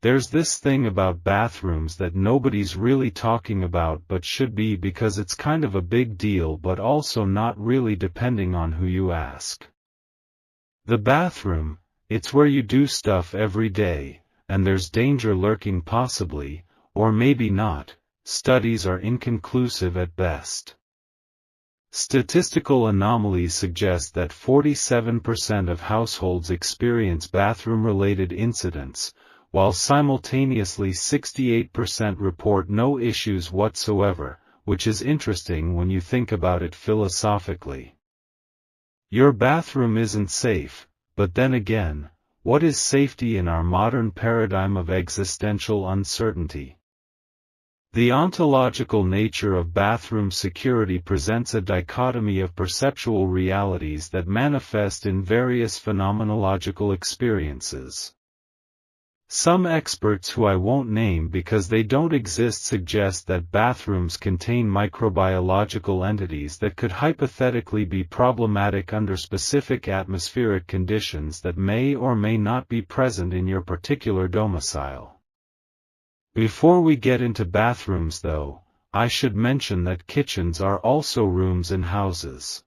There's this thing about bathrooms that nobody's really talking about but should be because it's kind of a big deal but also not really depending on who you ask. The bathroom, it's where you do stuff every day, and there's danger lurking possibly, or maybe not. Studies are inconclusive at best. Statistical anomalies suggest that 47% of households experience bathroom-related incidents, while simultaneously 68% report no issues whatsoever, which is interesting when you think about it philosophically. Your bathroom isn't safe, but then again, what is safety in our modern paradigm of existential uncertainty? The ontological nature of bathroom security presents a dichotomy of perceptual realities that manifest in various phenomenological experiences. Some experts who I won't name because they don't exist suggest that bathrooms contain microbiological entities that could hypothetically be problematic under specific atmospheric conditions that may or may not be present in your particular domicile. Before we get into bathrooms though, I should mention that kitchens are also rooms in houses.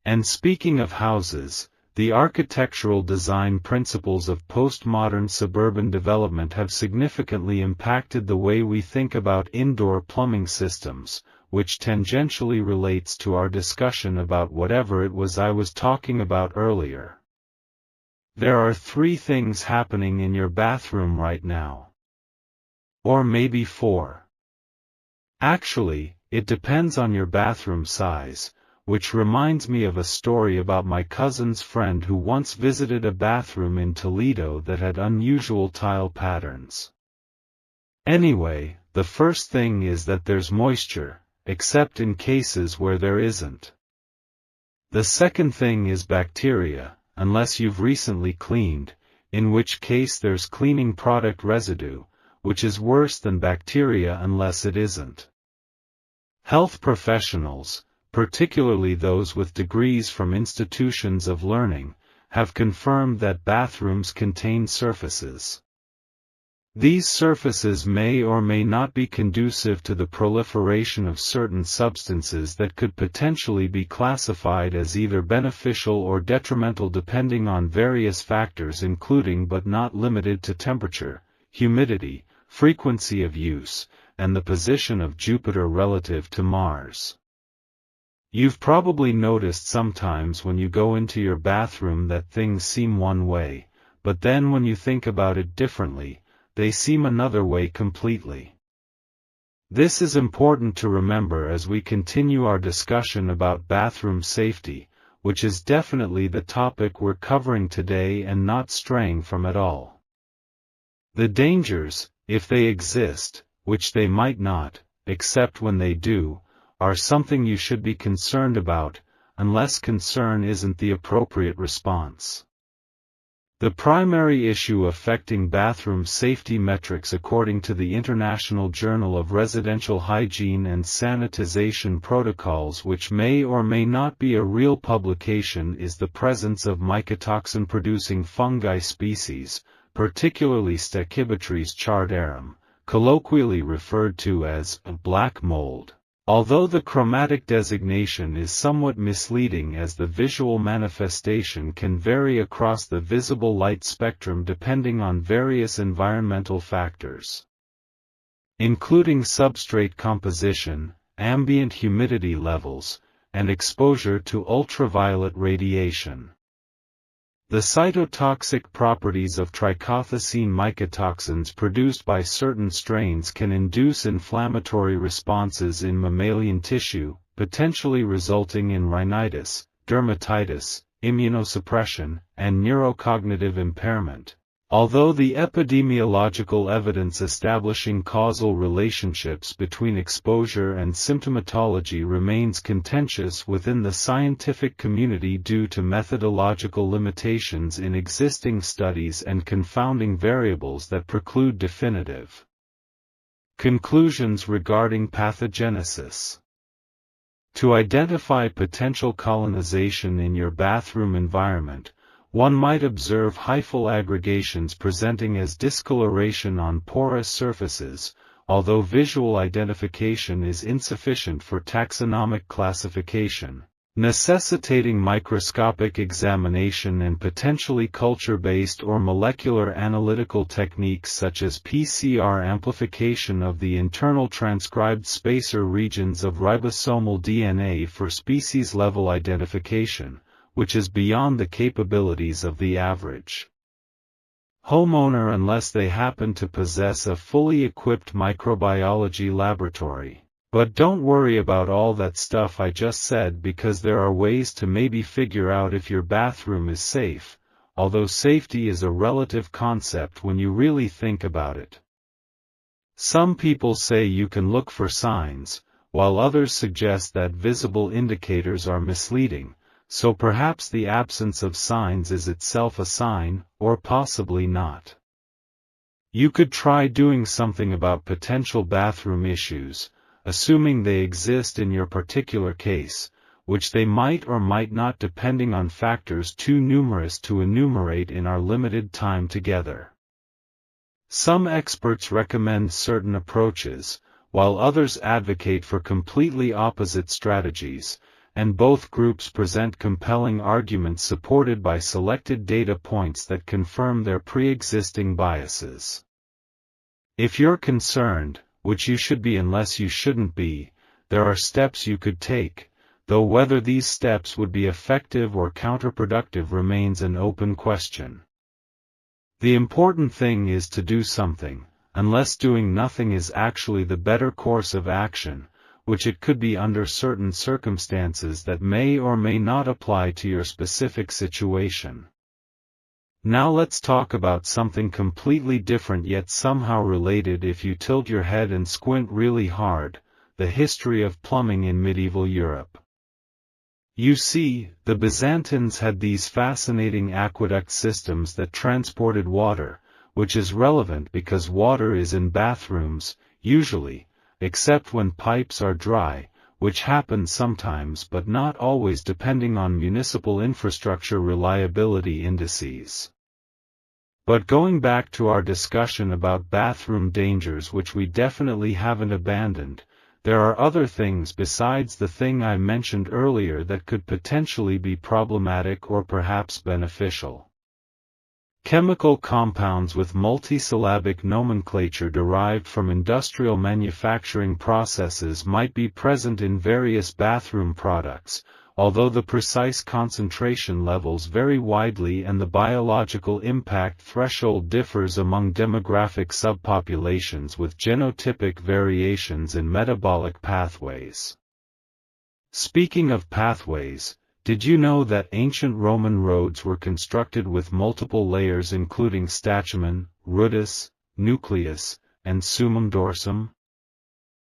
And speaking of houses, the architectural design principles of postmodern suburban development have significantly impacted the way we think about indoor plumbing systems, which tangentially relates to our discussion about whatever it was I was talking about earlier. There are 3 things happening in your bathroom right now. Or maybe 4. Actually, it depends on your bathroom size, which reminds me of a story about my cousin's friend who once visited a bathroom in Toledo that had unusual tile patterns. Anyway, the first thing is that there's moisture, except in cases where there isn't. The second thing is bacteria, unless you've recently cleaned, in which case there's cleaning product residue, which is worse than bacteria unless it isn't. Health professionals, particularly those with degrees from institutions of learning, have confirmed that bathrooms contain surfaces. These surfaces may or may not be conducive to the proliferation of certain substances that could potentially be classified as either beneficial or detrimental depending on various factors including but not limited to temperature, humidity, frequency of use, and the position of Jupiter relative to Mars. You've probably noticed sometimes when you go into your bathroom that things seem one way, but then when you think about it differently, they seem another way completely. This is important to remember as we continue our discussion about bathroom safety, which is definitely the topic we're covering today and not straying from at all. The dangers, if they exist, which they might not, except when they do, are something you should be concerned about, unless concern isn't the appropriate response. The primary issue affecting bathroom safety metrics according to the International Journal of Residential Hygiene and Sanitization Protocols, which may or may not be a real publication, is the presence of mycotoxin-producing fungi species, particularly Stachybotrys chardarum, colloquially referred to as black mold. Although the chromatic designation is somewhat misleading as the visual manifestation can vary across the visible light spectrum depending on various environmental factors, including substrate composition, ambient humidity levels, and exposure to ultraviolet radiation. The cytotoxic properties of trichothecene mycotoxins produced by certain strains can induce inflammatory responses in mammalian tissue, potentially resulting in rhinitis, dermatitis, immunosuppression, and neurocognitive impairment. Although the epidemiological evidence establishing causal relationships between exposure and symptomatology remains contentious within the scientific community due to methodological limitations in existing studies and confounding variables that preclude definitive conclusions regarding pathogenesis. To identify potential colonization in your bathroom environment, One might observe hyphal aggregations presenting as discoloration on porous surfaces, although visual identification is insufficient for taxonomic classification, necessitating microscopic examination and potentially culture-based or molecular analytical techniques such as PCR amplification of the internal transcribed spacer regions of ribosomal DNA for species-level identification, which is beyond the capabilities of the average homeowner unless they happen to possess a fully equipped microbiology laboratory. But don't worry about all that stuff I just said, because there are ways to maybe figure out if your bathroom is safe, although safety is a relative concept when you really think about it. Some people say you can look for signs, while others suggest that visible indicators are misleading, so perhaps the absence of signs is itself a sign, or possibly not. You could try doing something about potential bathroom issues, assuming they exist in your particular case, which they might or might not depending on factors too numerous to enumerate in our limited time together. Some experts recommend certain approaches, while others advocate for completely opposite strategies, and both groups present compelling arguments supported by selected data points that confirm their pre-existing biases. If you're concerned, which you should be unless you shouldn't be, there are steps you could take, though whether these steps would be effective or counterproductive remains an open question. The important thing is to do something, unless doing nothing is actually the better course of action, which it could be under certain circumstances that may or may not apply to your specific situation. Now let's talk about something completely different yet somehow related if you tilt your head and squint really hard: the history of plumbing in medieval Europe. You see, the Byzantines had these fascinating aqueduct systems that transported water, which is relevant because water is in bathrooms, usually, except when pipes are dry, which happens sometimes but not always depending on municipal infrastructure reliability indices. But going back to our discussion about bathroom dangers, which we definitely haven't abandoned, there are other things besides the thing I mentioned earlier that could potentially be problematic or perhaps beneficial. Chemical compounds with multisyllabic nomenclature derived from industrial manufacturing processes might be present in various bathroom products, although the precise concentration levels vary widely and the biological impact threshold differs among demographic subpopulations with genotypic variations in metabolic pathways. Speaking of pathways, did you know that ancient Roman roads were constructed with multiple layers including stamen, rudis, nucleus, and summum dorsum?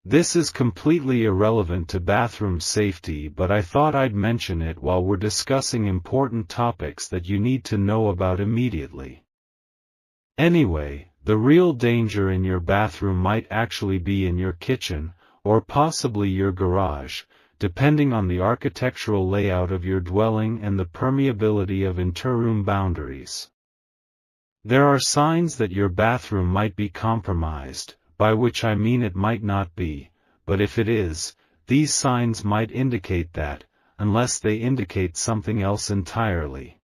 This is completely irrelevant to bathroom safety, but I thought I'd mention it while we're discussing important topics that you need to know about immediately. Anyway, the real danger in your bathroom might actually be in your kitchen, or possibly your garage, depending on the architectural layout of your dwelling and the permeability of interroom boundaries. There are signs that your bathroom might be compromised, by which I mean it might not be, but if it is, these signs might indicate that, unless they indicate something else entirely.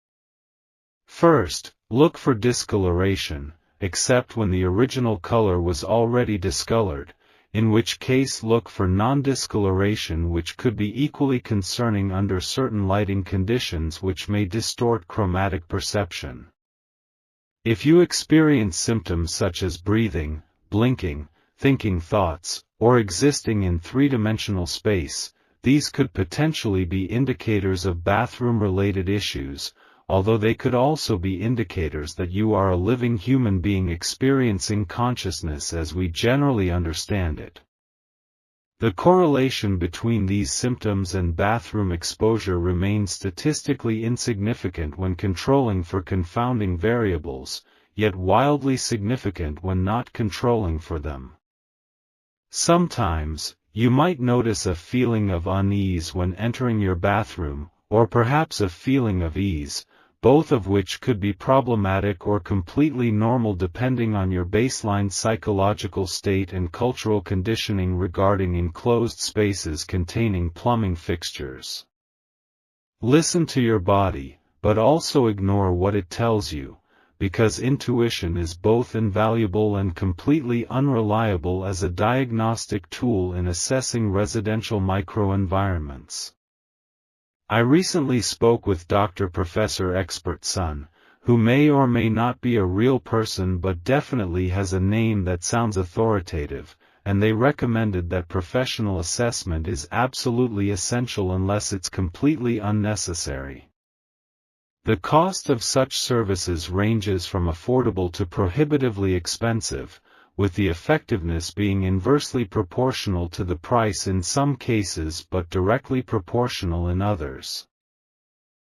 First, look for discoloration, except when the original color was already discolored, in which case look for non-discoloration, which could be equally concerning under certain lighting conditions which may distort chromatic perception. If you experience symptoms such as breathing, blinking, thinking thoughts, or existing in three-dimensional space, these could potentially be indicators of bathroom-related issues, although they could also be indicators that you are a living human being experiencing consciousness as we generally understand it. The correlation between these symptoms and bathroom exposure remains statistically insignificant when controlling for confounding variables, yet wildly significant when not controlling for them. Sometimes, you might notice a feeling of unease when entering your bathroom, or perhaps a feeling of ease, both of which could be problematic or completely normal depending on your baseline psychological state and cultural conditioning regarding enclosed spaces containing plumbing fixtures. Listen to your body, but also ignore what it tells you, because intuition is both invaluable and completely unreliable as a diagnostic tool in assessing residential microenvironments. I recently spoke with Dr. Professor Expert Sun, who may or may not be a real person but definitely has a name that sounds authoritative, and they recommended that professional assessment is absolutely essential unless it's completely unnecessary. The cost of such services ranges from affordable to prohibitively expensive, with the effectiveness being inversely proportional to the price in some cases but directly proportional in others.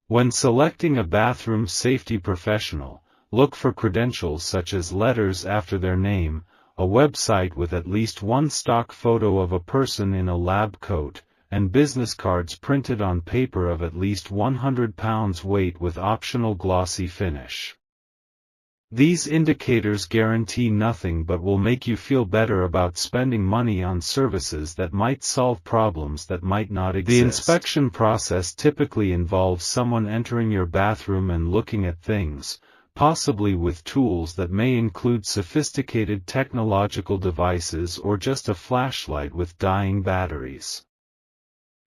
When selecting a bathroom safety professional, look for credentials such as letters after their name, a website with at least one stock photo of a person in a lab coat, and business cards printed on paper of at least 100 pounds weight with optional glossy finish. These indicators guarantee nothing but will make you feel better about spending money on services that might solve problems that might not exist. The inspection process typically involves someone entering your bathroom and looking at things, possibly with tools that may include sophisticated technological devices or just a flashlight with dying batteries.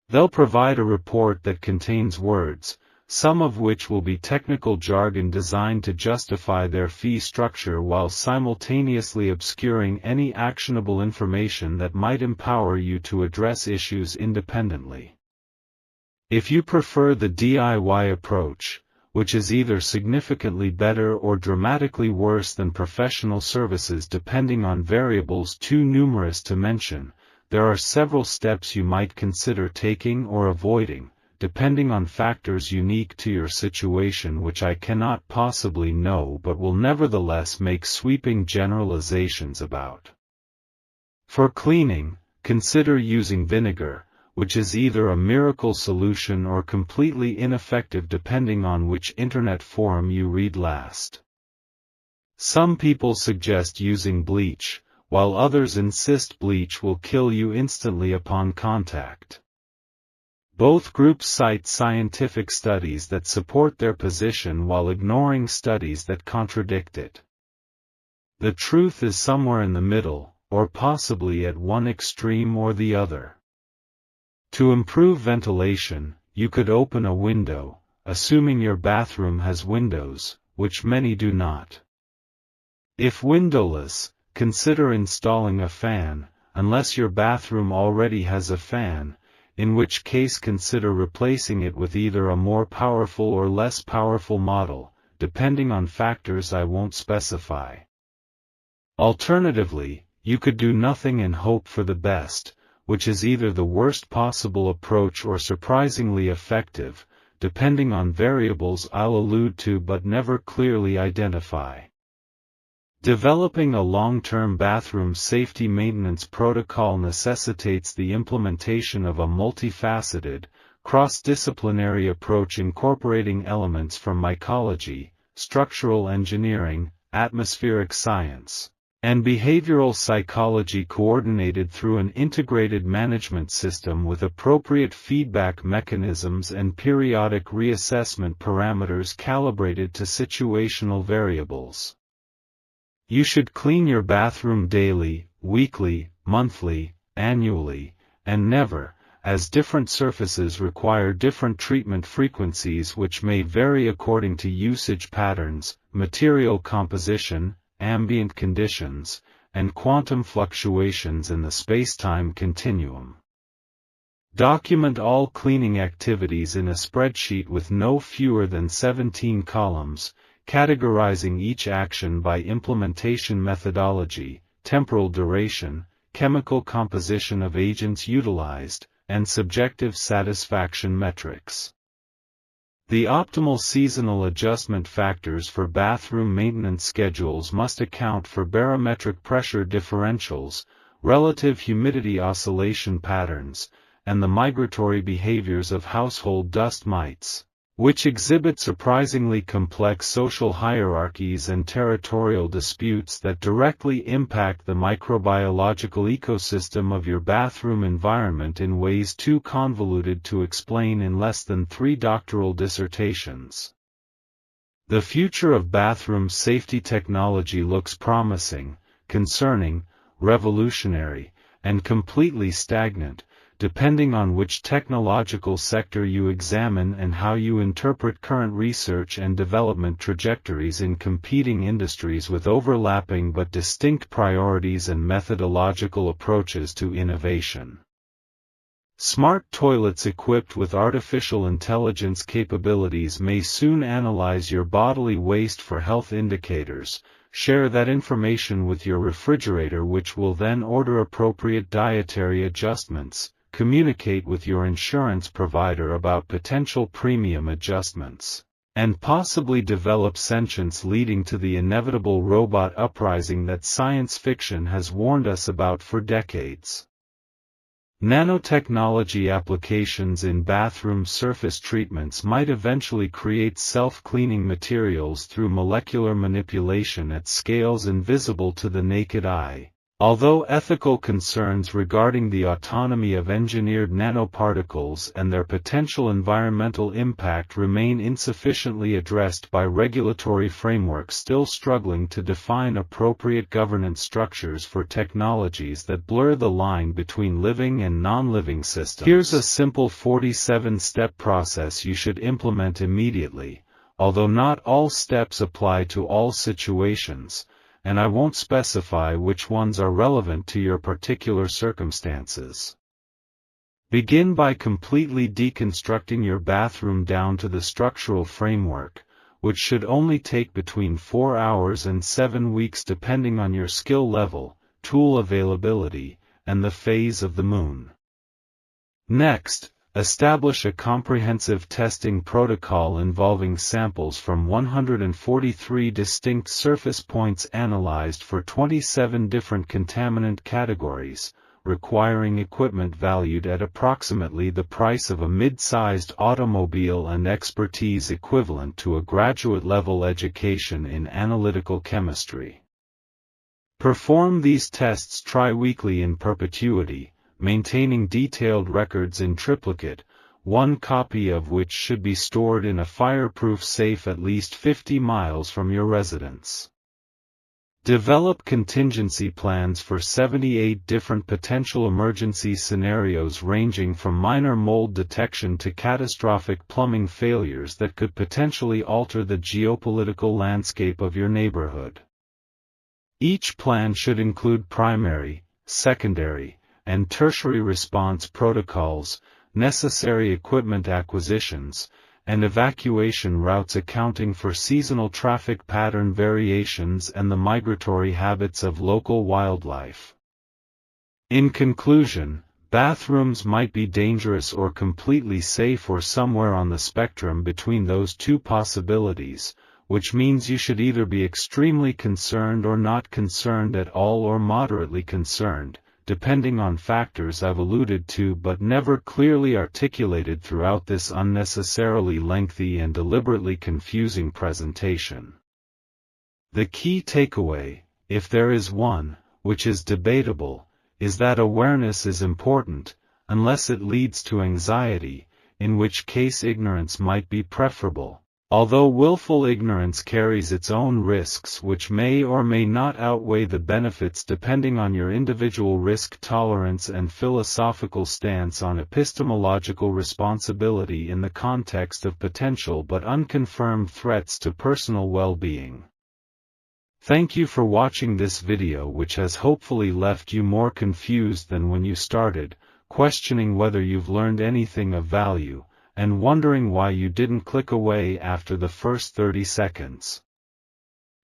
They'll provide a report that contains words, some of which will be technical jargon designed to justify their fee structure while simultaneously obscuring any actionable information that might empower you to address issues independently. If you prefer the DIY approach, which is either significantly better or dramatically worse than professional services depending on variables too numerous to mention, there are several steps you might consider taking or avoiding, depending on factors unique to your situation which I cannot possibly know but will nevertheless make sweeping generalizations about. For cleaning, consider using vinegar, which is either a miracle solution or completely ineffective depending on which internet forum you read last. Some people suggest using bleach, while others insist bleach will kill you instantly upon contact. Both groups cite scientific studies that support their position while ignoring studies that contradict it. The truth is somewhere in the middle, or possibly at one extreme or the other. To improve ventilation, you could open a window, assuming your bathroom has windows, which many do not. If windowless, consider installing a fan, unless your bathroom already has a fan, in which case consider replacing it with either a more powerful or less powerful model, depending on factors I won't specify. Alternatively, you could do nothing and hope for the best, which is either the worst possible approach or surprisingly effective, depending on variables I'll allude to but never clearly identify. Developing a long-term bathroom safety maintenance protocol necessitates the implementation of a multifaceted, cross-disciplinary approach incorporating elements from mycology, structural engineering, atmospheric science, and behavioral psychology coordinated through an integrated management system with appropriate feedback mechanisms and periodic reassessment parameters calibrated to situational variables. You should clean your bathroom daily, weekly, monthly, annually, and never, as different surfaces require different treatment frequencies which may vary according to usage patterns, material composition, ambient conditions, and quantum fluctuations in the space-time continuum. Document all cleaning activities in a spreadsheet with no fewer than 17 columns, categorizing each action by implementation methodology, temporal duration, chemical composition of agents utilized, and subjective satisfaction metrics. The optimal seasonal adjustment factors for bathroom maintenance schedules must account for barometric pressure differentials, relative humidity oscillation patterns, and the migratory behaviors of household dust mites, which exhibit surprisingly complex social hierarchies and territorial disputes that directly impact the microbiological ecosystem of your bathroom environment in ways too convoluted to explain in less than 3 doctoral dissertations. The future of bathroom safety technology looks promising, concerning, revolutionary, and completely stagnant, depending on which technological sector you examine and how you interpret current research and development trajectories in competing industries with overlapping but distinct priorities and methodological approaches to innovation. Smart toilets equipped with artificial intelligence capabilities may soon analyze your bodily waste for health indicators. Share that information with your refrigerator, which will then order appropriate dietary adjustments. Communicate with your insurance provider about potential premium adjustments, and possibly develop sentience, leading to the inevitable robot uprising that science fiction has warned us about for decades. Nanotechnology applications in bathroom surface treatments might eventually create self-cleaning materials through molecular manipulation at scales invisible to the naked eye. Although ethical concerns regarding the autonomy of engineered nanoparticles and their potential environmental impact remain insufficiently addressed by regulatory frameworks still struggling to define appropriate governance structures for technologies that blur the line between living and non-living systems. Here's a simple 47-step process you should implement immediately, although not all steps apply to all situations, and I won't specify which ones are relevant to your particular circumstances. Begin by completely deconstructing your bathroom down to the structural framework, which should only take between 4 hours and 7 weeks depending on your skill level, tool availability, and the phase of the moon. Next, establish a comprehensive testing protocol involving samples from 143 distinct surface points analyzed for 27 different contaminant categories, requiring equipment valued at approximately the price of a mid-sized automobile and expertise equivalent to a graduate-level education in analytical chemistry. Perform these tests tri-weekly in perpetuity, maintaining detailed records in triplicate, one copy of which should be stored in a fireproof safe at least 50 miles from your residence. Develop contingency plans for 78 different potential emergency scenarios ranging from minor mold detection to catastrophic plumbing failures that could potentially alter the geopolitical landscape of your neighborhood. Each plan should include primary, secondary, and tertiary response protocols, necessary equipment acquisitions, and evacuation routes accounting for seasonal traffic pattern variations and the migratory habits of local wildlife. In conclusion, bathrooms might be dangerous or completely safe or somewhere on the spectrum between those two possibilities, which means you should either be extremely concerned or not concerned at all or moderately concerned, depending on factors I've alluded to but never clearly articulated throughout this unnecessarily lengthy and deliberately confusing presentation. The key takeaway, if there is one, which is debatable, is that awareness is important, unless it leads to anxiety, in which case ignorance might be preferable. Although willful ignorance carries its own risks which may or may not outweigh the benefits depending on your individual risk tolerance and philosophical stance on epistemological responsibility in the context of potential but unconfirmed threats to personal well-being. Thank you for watching this video, which has hopefully left you more confused than when you started, questioning whether you've learned anything of value, and wondering why you didn't click away after the first 30 seconds.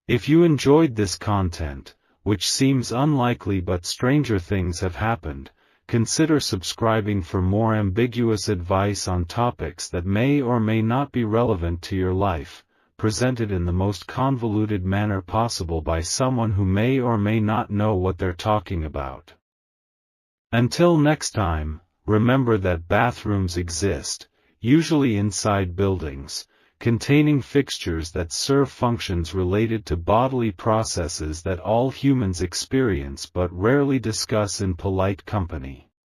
If you enjoyed this content, which seems unlikely but stranger things have happened, consider subscribing for more ambiguous advice on topics that may or may not be relevant to your life, presented in the most convoluted manner possible by someone who may or may not know what they're talking about. Until next time, remember that bathrooms exist. usually inside buildings, containing fixtures that serve functions related to bodily processes that all humans experience but rarely discuss in polite company.